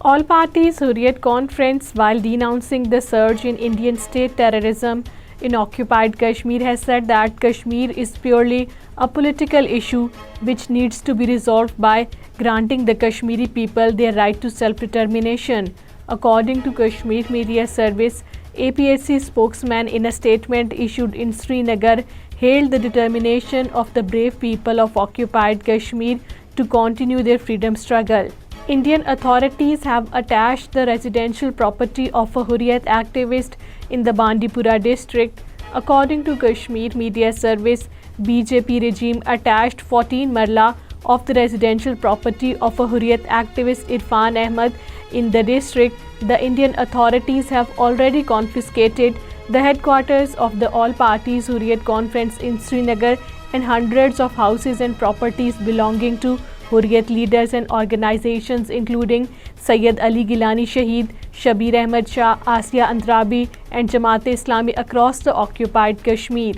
All parties Hurriyat conference, while denouncing the surge in Indian state terrorism in occupied Kashmir, has said that Kashmir is purely a political issue which needs to be resolved by granting the Kashmiri people their right to self-determination. According to Kashmir Media Service, APHC spokesman in a statement issued in Srinagar hailed the determination of the brave people of occupied Kashmir to continue their freedom struggle. Indian authorities have attached the residential property of a Hurriyat activist in the Bandipora district. According to Kashmir Media Service, BJP regime attached 14 marla of the residential property of a Hurriyat activist Irfan Ahmad in the district. The Indian authorities have already confiscated the headquarters of the All Parties Hurriyat Conference in Srinagar and hundreds of houses and properties belonging to Hurriyat leaders and organizations including Sayyid Ali Gilani Shaheed, Shabir Ahmad Shah, Asiya Andrabi and Jamaat-e-Islami across the occupied Kashmir.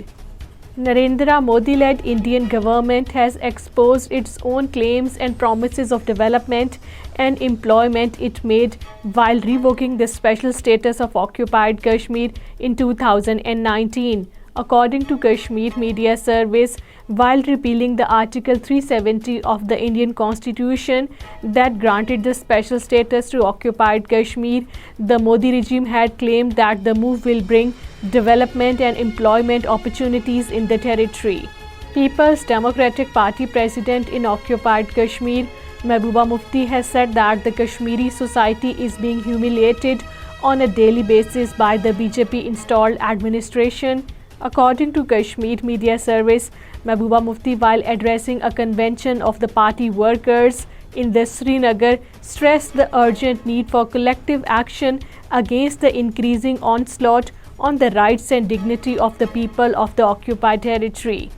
Narendra Modi-led Indian government has exposed its own claims and promises of development and employment it made while revoking the special status of occupied Kashmir in 2019. According to Kashmir Media Service, while repealing the Article 370 of the Indian Constitution that granted the special status to occupied Kashmir, the Modi regime had claimed that the move will bring development and employment opportunities in the territory. People's Democratic Party president in occupied Kashmir, Mehbooba Mufti, has said that the Kashmiri society is being humiliated on a daily basis by the BJP-installed administration. According to Kashmir Media Service, Mehbooba Mufti, while addressing a convention of the party workers in the Srinagar, stressed the urgent need for collective action against the increasing onslaught on the rights and dignity of the people of the occupied territory.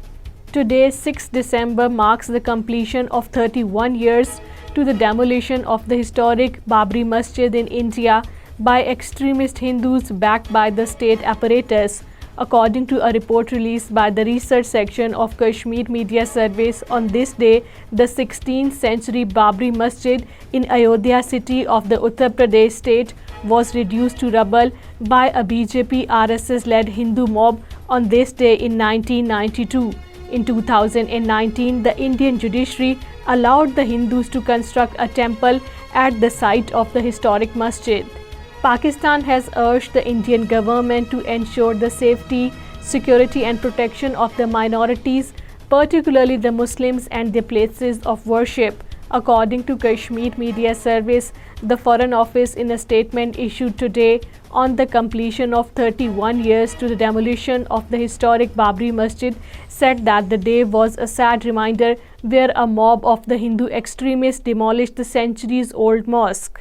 Today, 6 December, marks the completion of 31 years to the demolition of the historic Babri Masjid in India by extremist Hindus backed by the state apparatus. According to a report released by the research section of Kashmir Media Service, on this day, the 16th century Babri Masjid in Ayodhya city of the Uttar Pradesh state was reduced to rubble by a BJP RSS-led Hindu mob on this day in 1992. In 2019, the Indian judiciary allowed the Hindus to construct a temple at the site of the historic masjid. Pakistan has urged the Indian government to ensure the safety, security and protection of the minorities, particularly the Muslims and their places of worship. According to Kashmir Media Service, the Foreign Office in a statement issued today on the completion of 31 years to the demolition of the historic Babri Masjid said that the day was a sad reminder where a mob of the Hindu extremists demolished the centuries-old mosque.